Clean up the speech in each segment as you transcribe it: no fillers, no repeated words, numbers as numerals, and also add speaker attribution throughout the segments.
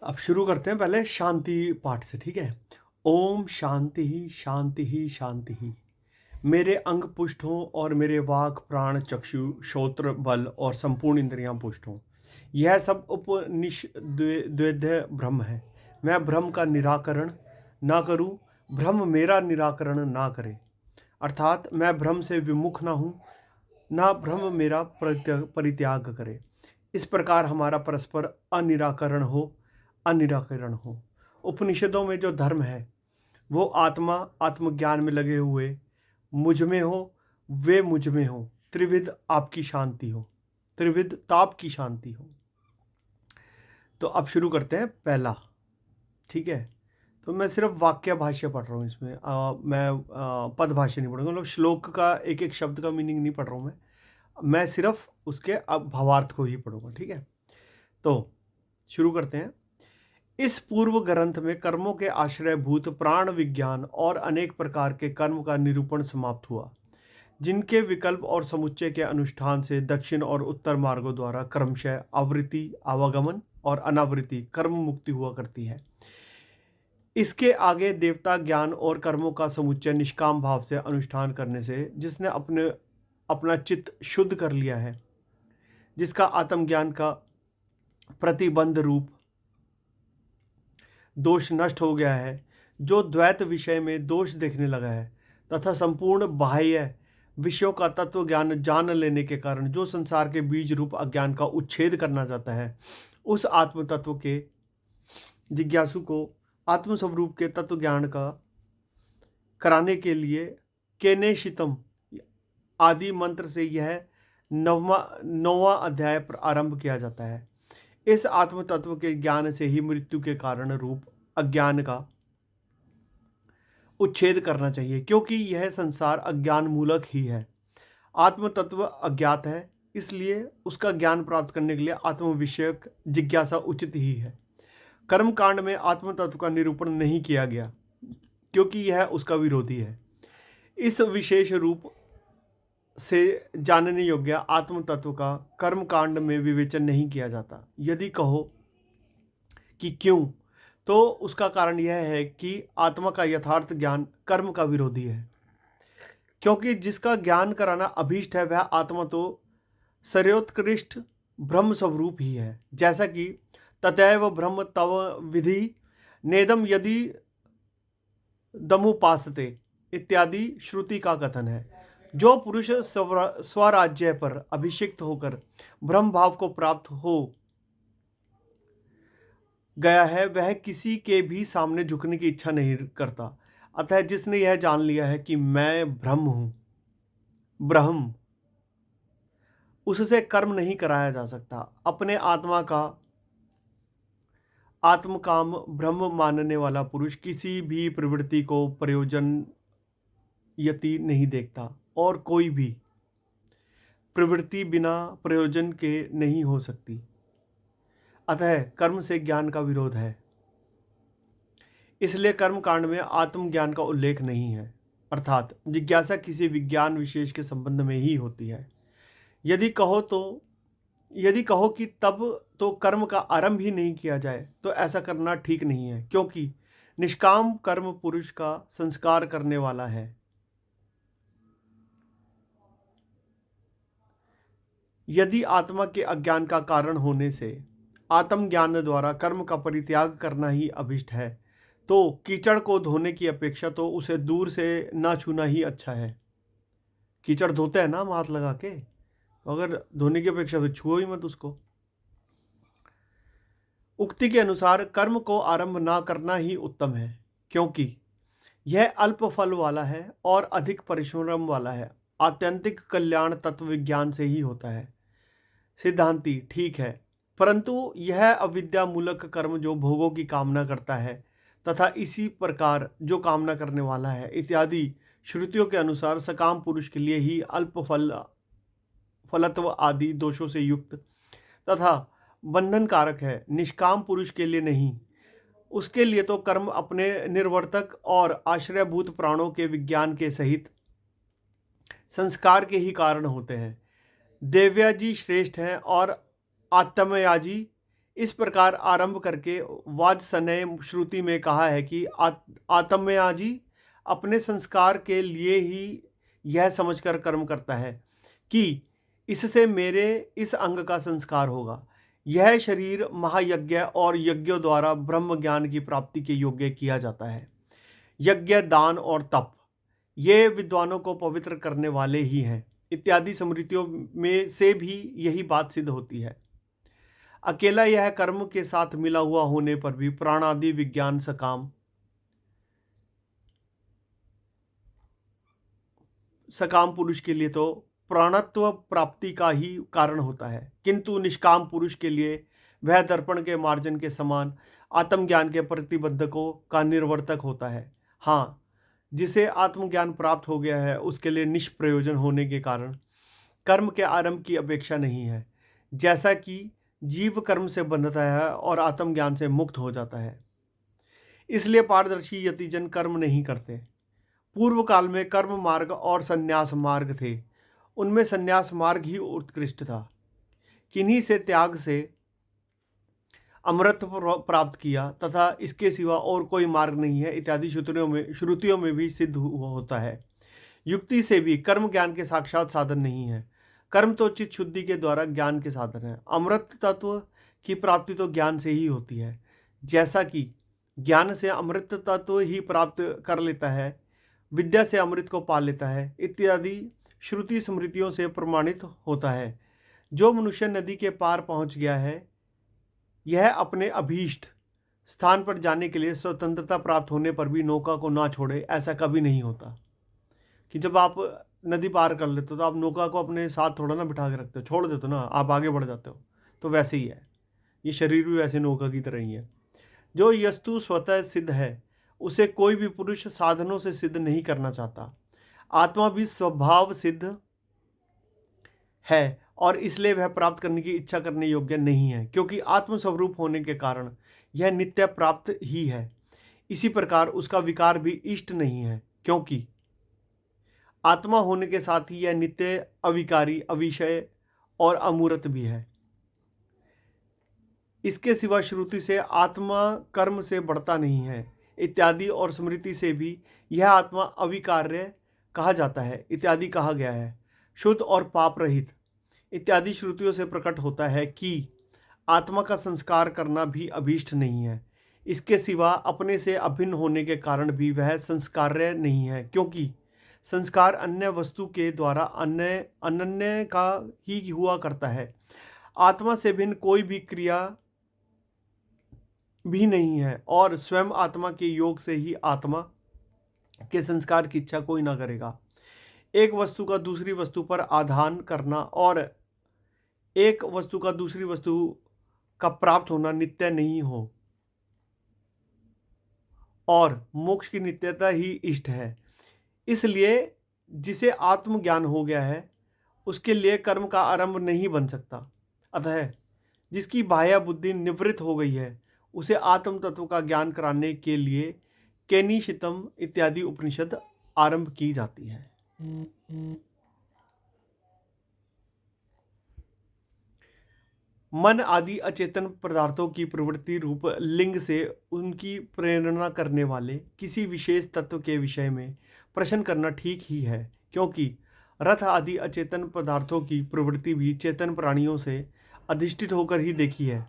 Speaker 1: अब शुरू करते हैं पहले शांति पाठ से, ठीक है। ओम शांति ही शांति ही शांति ही। मेरे अंग पुष्ट हों और मेरे वाक प्राण चक्षु श्रोत्र बल और संपूर्ण इंद्रियां पुष्ट हों। यह सब द्वैध ब्रह्म है। मैं ब्रह्म का निराकरण ना करूं, ब्रह्म मेरा निराकरण ना करे। अर्थात मैं ब्रह्म से विमुख ना हूं, ना ब्रह्म मेरा परित्याग करे। इस प्रकार हमारा परस्पर अनिराकरण हो। उपनिषदों में जो धर्म है वो आत्मा आत्मज्ञान में लगे हुए मुझ में हो, वे मुझ में हो, त्रिविध आपकी शांति हो, त्रिविध ताप की शांति हो। तो अब शुरू करते हैं पहला, ठीक है। तो मैं सिर्फ वाक्य भाष्य पढ़ रहा हूँ इसमें, मैं पद भाष्य नहीं पढ़ूंगा, मतलब श्लोक का एक एक शब्द का मीनिंग नहीं पढ़ रहा हूँ मैं सिर्फ उसके अब भावार्थ को ही पढ़ूंगा, ठीक है। तो शुरू करते हैं। इस पूर्व ग्रंथ में कर्मों के आश्रयभूत प्राण विज्ञान और अनेक प्रकार के कर्म का निरूपण समाप्त हुआ, जिनके विकल्प और समुच्चय के अनुष्ठान से दक्षिण और उत्तर मार्गों द्वारा क्रमशः आवृत्ति आवागमन और अनावृत्ति कर्म मुक्ति हुआ करती है। इसके आगे देवता ज्ञान और कर्मों का समुच्चय निष्काम भाव से अनुष्ठान करने से जिसने अपना चित्त शुद्ध कर लिया है, जिसका आत्मज्ञान का प्रतिबंध रूप दोष नष्ट हो गया है, जो द्वैत विषय में दोष देखने लगा है तथा संपूर्ण बाह्य विषयों का तत्व ज्ञान जान लेने के कारण जो संसार के बीज रूप अज्ञान का उच्छेद करना चाहता है, उस आत्म तत्व के जिज्ञासु को आत्मस्वरूप के तत्व ज्ञान का कराने के लिए केनेशितम आदि मंत्र से यह नौवां अध्याय आरंभ किया जाता है। इस आत्म तत्व के ज्ञान से ही मृत्यु के कारण रूप अज्ञान का उच्छेद करना चाहिए, क्योंकि यह संसार अज्ञान मूलक ही है। आत्म तत्व अज्ञात है, इसलिए उसका ज्ञान प्राप्त करने के लिए आत्म विषयक जिज्ञासा उचित ही है। कर्म कांड में आत्म तत्व का निरूपण नहीं किया गया, क्योंकि यह उसका विरोधी है। इस विशेष रूप से जानने योग्य आत्म तत्व का कर्म कांड में विवेचन नहीं किया जाता। यदि कहो कि क्यों, तो उसका कारण यह है कि आत्मा का यथार्थ ज्ञान कर्म का विरोधी है, क्योंकि जिसका ज्ञान कराना अभीष्ट है वह आत्मा तो सर्वोत्कृष्ट ब्रह्म स्वरूप ही है। जैसा कि ततैव ब्रह्म तव विधि नेदम यदि दमुपासते इत्यादि श्रुति का कथन है। जो पुरुष स्वराज्य पर अभिषिक्त होकर ब्रह्म भाव को प्राप्त हो गया है, वह किसी के भी सामने झुकने की इच्छा नहीं करता। अतः जिसने यह जान लिया है कि मैं ब्रह्म हूं, ब्रह्म, उससे कर्म नहीं कराया जा सकता। अपने आत्मा का आत्मकाम ब्रह्म मानने वाला पुरुष किसी भी प्रवृत्ति को प्रयोजन यति नहीं देखता, और कोई भी प्रवृत्ति बिना प्रयोजन के नहीं हो सकती। अतः कर्म से ज्ञान का विरोध है, इसलिए कर्म कांड में आत्मज्ञान का उल्लेख नहीं है। अर्थात जिज्ञासा किसी विज्ञान विशेष के संबंध में ही होती है। यदि कहो कि तब तो कर्म का आरंभ ही नहीं किया जाए, तो ऐसा करना ठीक नहीं है, क्योंकि निष्काम कर्म पुरुष का संस्कार करने वाला है। यदि आत्मा के अज्ञान का कारण होने से आत्मज्ञान द्वारा कर्म का परित्याग करना ही अभिष्ट है, तो कीचड़ को धोने की अपेक्षा तो उसे दूर से ना छूना ही अच्छा है। कीचड़ धोते हैं ना हम हाथ लगा के, तो अगर धोने की अपेक्षा फिर छुओ ही मत उसको। उक्ति के अनुसार कर्म को आरंभ ना करना ही उत्तम है, क्योंकि यह अल्प फल वाला है और अधिक परिश्रम वाला है। आत्यंतिक कल्याण तत्व विज्ञान से ही होता है। सिद्धांति ठीक है, परंतु यह अविद्या मूलक कर्म जो भोगों की कामना करता है तथा इसी प्रकार जो कामना करने वाला है इत्यादि श्रुतियों के अनुसार सकाम पुरुष के लिए ही अल्प फलत्व आदि दोषों से युक्त तथा बंधन कारक है, निष्काम पुरुष के लिए नहीं। उसके लिए तो कर्म अपने निर्वर्तक और आश्रयभूत प्राणों के विज्ञान के सहित संस्कार के ही कारण होते हैं। देव्याजी श्रेष्ठ हैं और आत्मयाजी इस प्रकार आरंभ करके वाजसनेय श्रुति में कहा है कि आत्मयाजी अपने संस्कार के लिए ही यह समझकर कर्म करता है कि इससे मेरे इस अंग का संस्कार होगा। यह शरीर महायज्ञ और यज्ञों द्वारा ब्रह्म ज्ञान की प्राप्ति के योग्य किया जाता है। यज्ञ, दान और तप ये विद्वानों को पवित्र करने वाले ही हैं इत्यादि स्मृतियों में से भी यही बात सिद्ध होती है। अकेला यह कर्म के साथ मिला हुआ होने पर भी प्राणादि विज्ञान सकाम पुरुष के लिए तो प्राणत्व प्राप्ति का ही कारण होता है, किंतु निष्काम पुरुष के लिए वह दर्पण के मार्जन के समान आत्मज्ञान के प्रतिबंधकों का निर्वर्तक होता है। हाँ, जिसे आत्मज्ञान प्राप्त हो गया है उसके लिए निष्प्रयोजन होने के कारण कर्म के आरंभ की अपेक्षा नहीं है, जैसा कि जीव कर्म से बंधता है और आत्मज्ञान से मुक्त हो जाता है। इसलिए पारदर्शी यतिजन कर्म नहीं करते। पूर्व काल में कर्म मार्ग और संन्यास मार्ग थे, उनमें संन्यास मार्ग ही उत्कृष्ट था। किन्हीं से त्याग से अमृत प्राप्त किया तथा इसके सिवा और कोई मार्ग नहीं है इत्यादि श्रुतियों में भी सिद्ध होता है। युक्ति से भी कर्म ज्ञान के साक्षात साधन नहीं है। कर्म तो चित्त शुद्धि के द्वारा ज्ञान के साधन है। अमृत तत्व की प्राप्ति तो ज्ञान से ही होती है। जैसा कि ज्ञान से अमृत तत्व ही प्राप्त कर लेता है, विद्या से अमृत को पा लेता है इत्यादि श्रुति स्मृतियों से प्रमाणित होता है। जो मनुष्य नदी के पार पहुंच गया है, यह अपने अभीष्ट स्थान पर जाने के लिए स्वतंत्रता प्राप्त होने पर भी नौका को ना छोड़े। ऐसा कभी नहीं होता कि जब आप नदी पार कर लेते हो तो आप नौका को अपने साथ थोड़ा ना बिठा के रखते हो, छोड़ देते हो ना, आप आगे बढ़ जाते हो। तो वैसे ही है, ये शरीर भी वैसे नौका की तरह ही है। जो यस्तु स्वतः सिद्ध है उसे कोई भी पुरुष साधनों से सिद्ध नहीं करना चाहता। आत्मा भी स्वभाव सिद्ध है और इसलिए वह प्राप्त करने की इच्छा करने योग्य नहीं है, क्योंकि आत्मस्वरूप होने के कारण यह नित्य प्राप्त ही है। इसी प्रकार उसका विकार भी इष्ट नहीं है, क्योंकि आत्मा होने के साथ ही यह नित्य, अविकारी, अविषय और अमूर्त भी है। इसके सिवा श्रुति से आत्मा कर्म से बढ़ता नहीं है इत्यादि और स्मृति से भी यह आत्मा अविकार्य कहा जाता है इत्यादि कहा गया है। शुद्ध और पाप रहित इत्यादि श्रुतियों से प्रकट होता है कि आत्मा का संस्कार करना भी अभीष्ट नहीं है। इसके सिवा अपने से अभिन्न होने के कारण भी वह संस्कार्य नहीं है, क्योंकि संस्कार अन्य वस्तु के द्वारा अनन्य का ही हुआ करता है। आत्मा से भिन्न कोई भी क्रिया भी नहीं है और स्वयं आत्मा के योग से ही आत्मा के संस्कार की इच्छा कोई ना करेगा। एक वस्तु का दूसरी वस्तु पर आधान करना और एक वस्तु का दूसरी वस्तु का प्राप्त होना नित्य नहीं हो और मोक्ष की नित्यता ही इष्ट है। इसलिए जिसे आत्मज्ञान हो गया है उसके लिए कर्म का आरंभ नहीं बन सकता। अतः जिसकी बाह्य बुद्धि निवृत्त हो गई है उसे आत्म तत्व का ज्ञान कराने के लिए केनिशितम इत्यादि उपनिषद आरंभ की जाती है। मन आदि अचेतन पदार्थों की प्रवृत्ति रूप लिंग से उनकी प्रेरणा करने वाले किसी विशेष तत्व के विषय में प्रश्न करना ठीक ही है, क्योंकि रथ आदि अचेतन पदार्थों की प्रवृत्ति भी चेतन प्राणियों से अधिष्ठित होकर ही देखी है,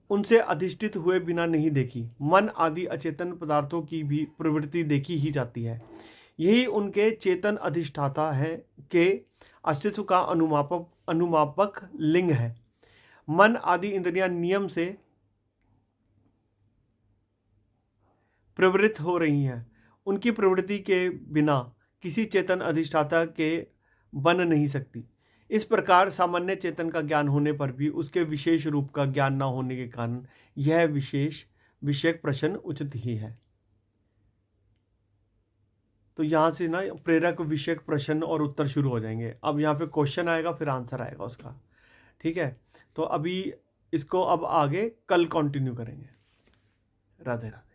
Speaker 1: उनसे अधिष्ठित हुए बिना नहीं देखी। मन आदि अचेतन पदार्थों की भी प्रवृत्ति देखी ही जाती है। यही उनके चेतन अधिष्ठाता है के अस्तित्व का अनुमापक लिंग है। मन आदि इंद्रियां नियम से प्रवृत्त हो रही हैं, उनकी प्रवृत्ति के बिना किसी चेतन अधिष्ठाता के बन नहीं सकती। इस प्रकार सामान्य चेतन का ज्ञान होने पर भी उसके विशेष रूप का ज्ञान न होने के कारण यह विशेष विषयक प्रश्न उचित ही है। तो यहाँ से ना प्रेरक विषयक प्रश्न और उत्तर शुरू हो जाएंगे। अब यहाँ पे क्वेश्चन आएगा, फिर आंसर आएगा उसका। ठीक है, तो अभी इसको अब आगे कल कंटिन्यू करेंगे। राधे राधे।